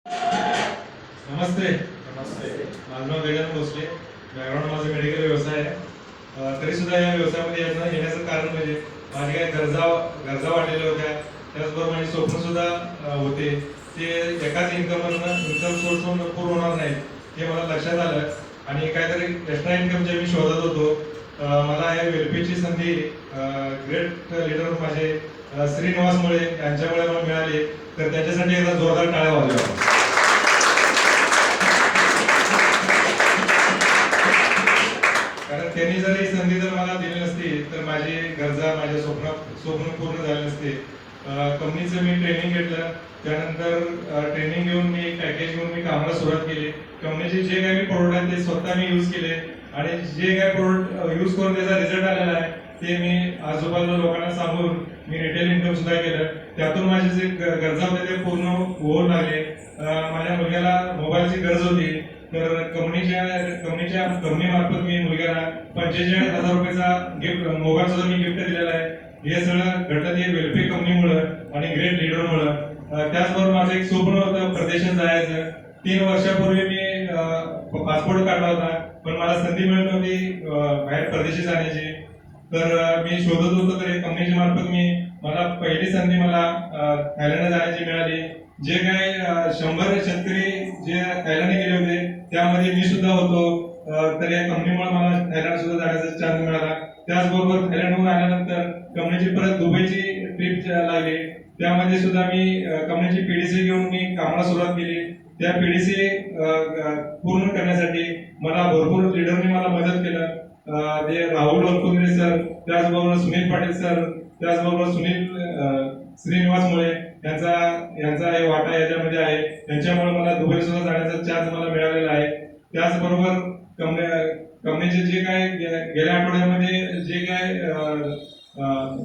नमस्ते. नमस्ते. माझं नाव गजानन भोसले. बॅकग्राऊंड माझा मेडिकल व्यवसाय आहे. तरी सुद्धा या व्यवसायामध्ये येण्याचं कारण म्हणजे माझ्या काही गरजा वाढलेल्या होत्या. त्याचबरोबर माझे स्वप्न सुद्धा होते. ते एकाच इन्कम सोर्स पूर्ण होणार नाही हे मला लक्षात आलं आणि काहीतरी एक्स्ट्रा इन्कम जे मी शोधत होतो. मला या वेलपीची संधी ग्रेट लीडर माझे श्रीनिवास मुळे यांच्यामुळे मला मिळाली. तर त्याच्यासाठी एकदा जोरदार टाळ्या वाजवा. कारण त्यांनी जर ही संधी जर मला दिली नसती तर माझी गरजा माझे स्वप्न पूर्ण झाले नसते. कंपनीचं मी ट्रेनिंग घेतलं. त्यानंतर ट्रेनिंग घेऊन मी पॅकेज घेऊन मी कामाला सुरुवात केली. कंपनीचे जे काही प्रोडक्ट आहेत ते स्वतः मी यूज केले आणि जे काही प्रोडक्ट यूज करून त्याचा रिझल्ट आलेला आहे ते मी आजूबाजूला लोकांना सांगून मी रिटेल इन्कम सुद्धा केलं. त्यातून माझे जे गरजा होते ते पूर्ण होऊ लागले. माझ्या मुलग्याला मोबाईलची गरज होती तर कंपनी मार्फत मी मुलग्याला 45,000 रुपयाचा गिफ्ट मोबाईल सुद्धा मी गिफ्ट दिलेला आहे. हे सगळं घडलं ते वेलफेअर कंपनीमुळं आणि ग्रेट लीडरमुळं. त्याचबरोबर माझं एक स्वप्न होतं परदेशात जायचं. 3 वर्षापूर्वी मी पासपोर्ट काढला होता पण मला संधी मिळत नव्हती बाहेर परदेशी जाण्याची. तर मी शोधत होतो तर कंपनीच्या मार्फत मला पहिली संधी थायलंडला जाण्याची मिळाली. जे काही 100 शेतकरी जे थायलंडला गेले होते त्यामध्ये मी सुद्धा होतो. तर या कंपनीमुळे मला थायलंड सुद्धा जाण्याचा चान्स मिळाला. त्याचबरोबर थायलंडहून आल्यानंतर कंपनीची परत दुबईची ट्रिप लागली. त्यामध्ये सुद्धा मी कंपनीची पीडीसी घेऊन मी कामाला सुरुवात केली. त्या पीडीसी पूर्ण करण्यासाठी मला भरपूर लीडरनी मला मदत केलं. ते राहुल वनकुंद्रे सर, त्याचबरोबर सुनील पाटील सर, त्याचबरोबर श्रीनिवास मुळे यांचा हे वाटा याच्यामध्ये आहे. त्यांच्यामुळे मला दुबई सुद्धा जाण्याचा चान्स मला मिळालेला आहे. त्याचबरोबर कंपनीचे जे काय गेल्या आठवड्यामध्ये जे काय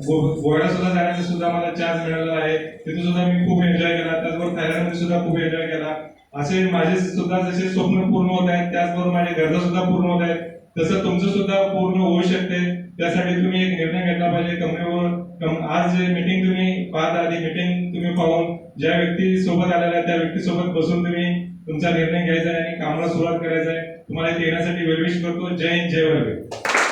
गोव्याला सुद्धा जाण्याचा सुद्धा मला चान्स मिळालेला आहे. तिथे सुद्धा मी खूप एन्जॉय केला. त्याचबरोबर थायलंडमध्ये सुद्धा खूप एन्जॉय केला. असे माझे सुद्धा जसे स्वप्न पूर्ण होत आहेत त्याचबरोबर माझ्या गरजा सुद्धा पूर्ण होत आहेत तसं तुमचं सुद्धा पूर्ण होऊ शकते. त्यासाठी तुम्ही एक निर्णय घेतला पाहिजे. कंपनीवर आज जे मीटिंग तुम्ही पाहत आली मीटिंग तुम्ही पाहून ज्या व्यक्ती सोबत आलेल्या त्या व्यक्ती सोबत बसून तुम्ही तुमचा निर्णय घ्यायचा आहे आणि कामाला सुरुवात करायचा आहे. तुम्हाला इथे येण्यासाठी वेलविश करतो. जय हिंद, जय वैभव.